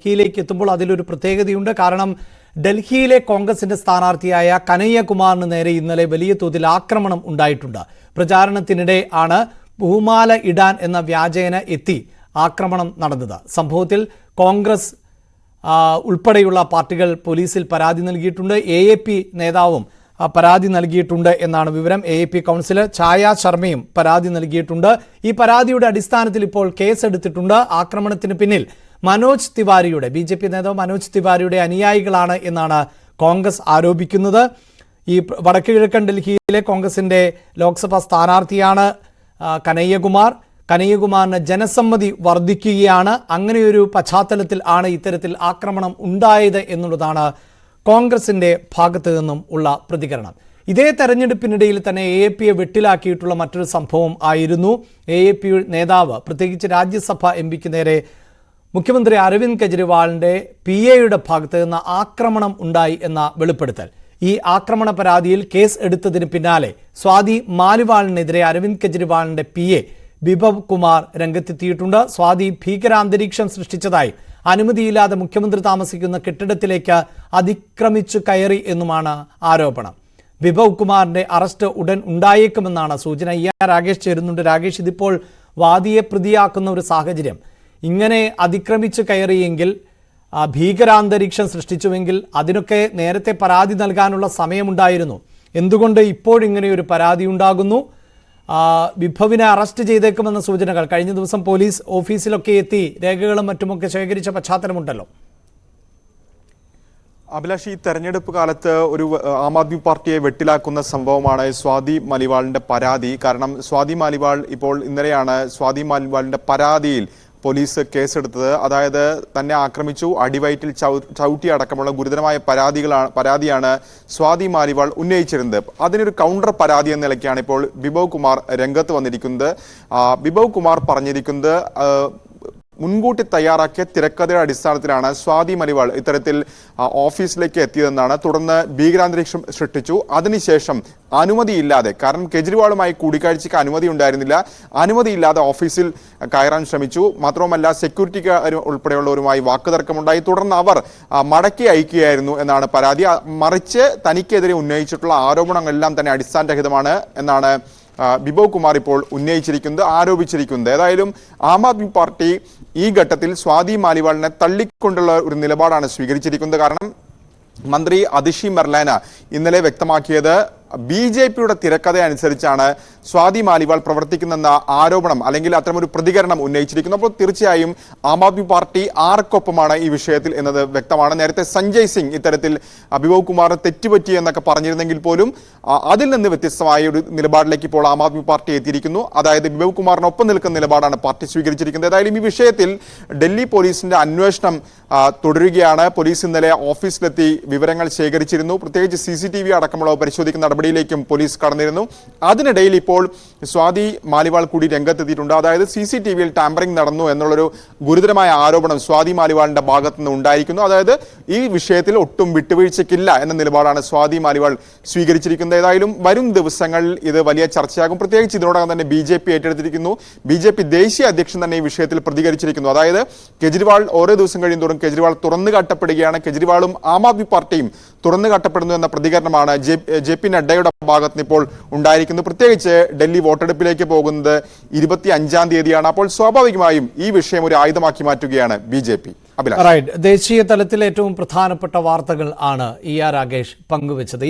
ഡൽഹിയിലേക്ക് എത്തുമ്പോൾ അതിലൊരു പ്രത്യേകതയുണ്ട്. കാരണം ഡൽഹിയിലെ കോൺഗ്രസിന്റെ സ്ഥാനാർത്ഥിയായ കനയ്യകുമാറിന് നേരെ ഇന്നലെ വലിയ തോതിൽ ആക്രമണം ഉണ്ടായിട്ടുണ്ട്. പ്രചാരണത്തിനിടെ ആണ് പൂമാല ഇടാൻ എന്ന വ്യാജേന എത്തി ആക്രമണം നടന്നത്. സംഭവത്തിൽ കോൺഗ്രസ് ഉൾപ്പെടെയുള്ള പാർട്ടികൾ പോലീസിൽ പരാതി നൽകിയിട്ടുണ്ട്. AAP നേതാവും പരാതി നൽകിയിട്ടുണ്ട് എന്നാണ് വിവരം. AAP കൗൺസിലർ ഛായ ശർമ്മയും പരാതി നൽകിയിട്ടുണ്ട്. ഈ പരാതിയുടെ അടിസ്ഥാനത്തിൽ ഇപ്പോൾ കേസെടുത്തിട്ടുണ്ട്. ആക്രമണത്തിന് പിന്നിൽ മനോജ് തിവാരിയുടെ BJP നേതാവ് മനോജ് തിവാരിയുടെ അനുയായികളാണ് എന്നാണ് കോൺഗ്രസ് ആരോപിക്കുന്നത്. ഈ വടക്ക് കിഴക്കൻ ഡൽഹിയിലെ കോൺഗ്രസിന്റെ ലോക്സഭാ സ്ഥാനാർത്ഥിയാണ് കനയ്യകുമാറിന് ജനസമ്മതി വർദ്ധിക്കുകയാണ്. അങ്ങനെയൊരു പശ്ചാത്തലത്തിൽ ആണ് ഇത്തരത്തിൽ ആക്രമണം ഉണ്ടായത് എന്നുള്ളതാണ് കോൺഗ്രസിന്റെ ഭാഗത്തു നിന്നും ഉള്ള പ്രതികരണം. ഇതേ തെരഞ്ഞെടുപ്പിനിടയിൽ തന്നെ AAPയെ വെട്ടിലാക്കിയിട്ടുള്ള മറ്റൊരു സംഭവം ആയിരുന്നു. AAP നേതാവ് പ്രത്യേകിച്ച് രാജ്യസഭ MPക്ക് നേരെ മുഖ്യമന്ത്രി അരവിന്ദ് കെജ്രിവാളിന്റെ PAയുടെ ഭാഗത്ത് നിന്ന് ആക്രമണം ഉണ്ടായി എന്ന വെളിപ്പെടുത്തൽ. ഈ ആക്രമണ പരാതിയിൽ കേസ് എടുത്തതിന് പിന്നാലെ സ്വാതി മാലിവാളിനെതിരെ അരവിന്ദ് കെജ്രിവാളിന്റെ PA ബിഭവ് കുമാർ രംഗത്തെത്തിയിട്ടുണ്ട്. സ്വാതി ഭീകരാന്തരീക്ഷം സൃഷ്ടിച്ചതായി, അനുമതിയില്ലാതെ മുഖ്യമന്ത്രി താമസിക്കുന്ന കെട്ടിടത്തിലേക്ക് അതിക്രമിച്ചു കയറി എന്നുമാണ് ആരോപണം. ബിഭവ് കുമാറിന്റെ അറസ്റ്റ് ഉടൻ ഉണ്ടായേക്കുമെന്നാണ് സൂചന. രാകേഷ് ചേരുന്നുണ്ട്. രാകേഷ്, ഇതിപ്പോൾ വാദിയെ പ്രതിയാക്കുന്ന ഒരു സാഹചര്യം. ഇങ്ങനെ അതിക്രമിച്ചു കയറിയെങ്കിൽ, ഭീകരാന്തരീക്ഷം സൃഷ്ടിച്ചുവെങ്കിൽ അതിനൊക്കെ നേരത്തെ പരാതി നൽകാനുള്ള സമയമുണ്ടായിരുന്നു. എന്തുകൊണ്ട് ഇപ്പോഴിങ്ങനെ ഒരു പരാതി ഉണ്ടാകുന്നു? ബിഭവിനെ അറസ്റ്റ് ചെയ്തേക്കുമെന്ന സൂചനകൾ കഴിഞ്ഞ ദിവസം പോലീസ് ഓഫീസിലൊക്കെ എത്തി രേഖകളും മറ്റുമൊക്കെ ശേഖരിച്ച പശ്ചാത്തലമുണ്ടല്ലോ. അഭിലാഷ്, ഈ തെരഞ്ഞെടുപ്പ് കാലത്ത് ഒരു ആം ആദ്മി പാർട്ടിയെ വെട്ടിലാക്കുന്ന സംഭവമാണ് സ്വാതി മാലിവാളിന്റെ പരാതി. കാരണം സ്വാതി മാലിവാൾ ഇന്നലെയാണ് സ്വാതി മാലിവാളിന്റെ പരാതിയിൽ പോലീസ് കേസെടുത്തത്. അതായത് തന്നെ ആക്രമിച്ചു, അടിവയറ്റിൽ ചവിട്ടി അടക്കമുള്ള ഗുരുതരമായ പരാതിയാണ് സ്വാതി മാലിവാൾ ഉന്നയിച്ചിരുന്നത്. അതിനൊരു കൗണ്ടർ പരാതി എന്ന നിലയ്ക്കാണ് ഇപ്പോൾ ബിഭവ് കുമാർ രംഗത്ത് വന്നിരിക്കുന്നത്. ബിഭവ് കുമാർ പറഞ്ഞിരിക്കുന്നത് മുൻകൂട്ടി തയ്യാറാക്കിയ തിരക്കഥയുടെ അടിസ്ഥാനത്തിലാണ് സ്വാതി മാലിവാൾ ഇത്തരത്തിൽ ഓഫീസിലേക്ക് എത്തിയതെന്നാണ്. തുടർന്ന് ഭീകരാന്തരീക്ഷം സൃഷ്ടിച്ചു. അതിനുശേഷം അനുമതിയില്ലാതെ, കാരണം കെജ്രിവാളുമായി കൂടിക്കാഴ്ചയ്ക്ക് അനുമതി ഉണ്ടായിരുന്നില്ല, അനുമതിയില്ലാതെ ഓഫീസിൽ കയറാൻ ശ്രമിച്ചു. മാത്രവുമല്ല സെക്യൂരിറ്റിക്കാർ ഉൾപ്പെടെയുള്ളവരുമായി വാക്കുതർക്കമുണ്ടായി. തുടർന്ന് അവർ മടക്കി അയക്കുകയായിരുന്നു എന്നാണ് പരാതി. മറിച്ച് തനിക്കെതിരെ ഉന്നയിച്ചിട്ടുള്ള ആരോപണങ്ങളെല്ലാം തന്നെ അടിസ്ഥാനരഹിതമാണ് എന്നാണ് ബിഭവ് കുമാർ ഇപ്പോൾ ആരോപിച്ചിരിക്കുന്നത്. ഏതായാലും ആം ആദ്മി പാർട്ടി ഈ ഘട്ടത്തിൽ സ്വാതി മാലിവാളിനെ തള്ളിക്കൊണ്ടുള്ള ഒരു നിലപാടാണ് സ്വീകരിച്ചിരിക്കുന്നത്. കാരണം മന്ത്രി അതിഷി മെർലാന ഇന്നലെ വ്യക്തമാക്കിയത് BJPയുടെ തിരക്കഥ അനുസരിച്ചാണ് സ്വാതി മാലിവാൾ പ്രവർത്തിക്കുന്നെന്ന ആരോപണം അല്ലെങ്കിൽ അത്തരമൊരു പ്രതികരണം ഉന്നയിച്ചിരിക്കുന്നു. അപ്പോൾ തീർച്ചയായും ആം ആദ്മി പാർട്ടി ആർക്കൊപ്പമാണ് ഈ വിഷയത്തിൽ എന്നത് വ്യക്തമാണ്. നേരത്തെ സഞ്ജയ് സിംഗ് ഇത്തരത്തിൽ ബിഭവ് കുമാറിന് തെറ്റുപറ്റി എന്നൊക്കെ പറഞ്ഞിരുന്നെങ്കിൽ പോലും അതിൽ നിന്ന് വ്യത്യസ്തമായ ഒരു നിലപാടിലേക്ക് ഇപ്പോൾ ആം ആദ്മി പാർട്ടി എത്തിയിരിക്കുന്നു. അതായത് ബിഭവ് കുമാറിനൊപ്പം നിൽക്കുന്ന നിലപാടാണ് പാർട്ടി സ്വീകരിച്ചിരിക്കുന്നത്. ഏതായാലും ഈ വിഷയത്തിൽ ഡൽഹി പോലീസിന്റെ അന്വേഷണം തുടരുകയാണ്. പോലീസ് ഇന്നലെ ഓഫീസിലെത്തി വിവരങ്ങൾ ശേഖരിച്ചിരുന്നു. പ്രത്യേകിച്ച് CCTV അടക്കമുള്ളവ പരിശോധിക്കുന്ന നടപടിയിലേക്കും പോലീസ് കടന്നിരുന്നു. അതിനിടയിൽ ഇപ്പോൾ സ്വാതി മാലിവാൾ കൂടി രംഗത്തെത്തിയിട്ടുണ്ട്. അതായത് CCTVയിൽ ടാമ്പറിംഗ് നടന്നു എന്നുള്ളൊരു ഗുരുതരമായ ആരോപണം സ്വാതി മാലിവാളിന്റെ ഭാഗത്തു നിന്ന് ഉണ്ടായിരിക്കുന്നു. അതായത് ഈ വിഷയത്തിൽ ഒട്ടും വിട്ടുവീഴ്ചയ്ക്കില്ല എന്ന നിലപാടാണ് സ്വാതി മാലിവാൾ സ്വീകരിച്ചിരിക്കുന്നത്. ഏതായാലും വരും ദിവസങ്ങളിൽ ഇത് വലിയ ചർച്ചയാകും. പ്രത്യേകിച്ച് ഇതിനോടകം തന്നെ BJP ഏറ്റെടുത്തിരിക്കുന്നു. BJP ദേശീയ അധ്യക്ഷൻ തന്നെ ഈ വിഷയത്തിൽ പ്രതികരിച്ചിരിക്കുന്നു. അതായത് കെജ്രിവാൾ ഓരോ ദിവസം കഴിയുന്തോറും കെജ്രിവാൾ തുറന്നു കാട്ടപ്പെടുകയാണ്, കെജ്രിവാളും ആം ആദ്മി പാർട്ടിയും തുറന്നു കാട്ടപ്പെടുന്നു എന്ന പ്രതികരണമാണ് JP നഡ്ഡയുടെ ഭാഗത്ത് നിന്ന് ഇപ്പോൾ ഉണ്ടായിരിക്കുന്നത്. പ്രത്യേകിച്ച് ഡൽഹി വോട്ടെടുപ്പിലേക്ക് പോകുന്നത് 25-ാം തീയതിയാണ്. അപ്പോൾ സ്വാഭാവികമായും ഈ വിഷയം ഒരു ആയുധമാക്കി മാറ്റുകയാണ് BJP. ദേശീയ തലത്തിൽ ഏറ്റവും പ്രധാനപ്പെട്ട വാർത്തകൾ ആണ് രാകേഷ് പങ്കുവച്ചത്.